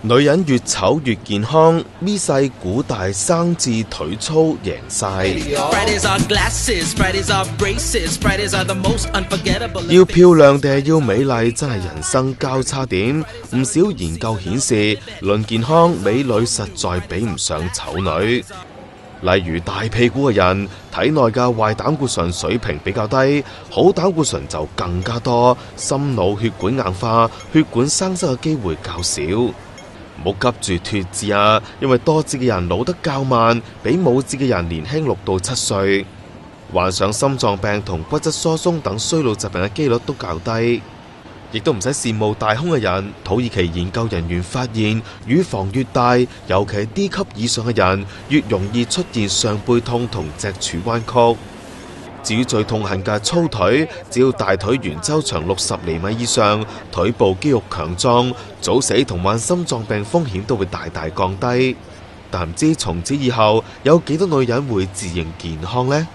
女人越醜越健康，咪細估大生至腿粗贏晒。要漂亮定係要美麗，真係人生交叉點。唔少研究顯示，論健康，美女實在比唔上醜女。例如大屁股嘅人，體內嘅壞膽固醇水平比較低，好膽固醇就更加多，心腦血管硬化、血管生塞嘅機會較少。唔好急住脫脂啊，因為多脂嘅人老得較慢，比冇脂嘅人年輕6到7歲。患上心臟病同骨質疏鬆等衰老疾病嘅機率都較低。亦都唔使羨慕大胸嘅人。土耳其研究人員發現，乳房越大，尤其係 D 級以上嘅人，越容易出現上背痛同脊柱彎曲。至於最痛恨嘅粗腿，只要大腿圓周長60厘米以上，腿部肌肉強壯，早死同患心臟病風險都會大大降低。但唔知從此以後有幾多女人會自認健康呢？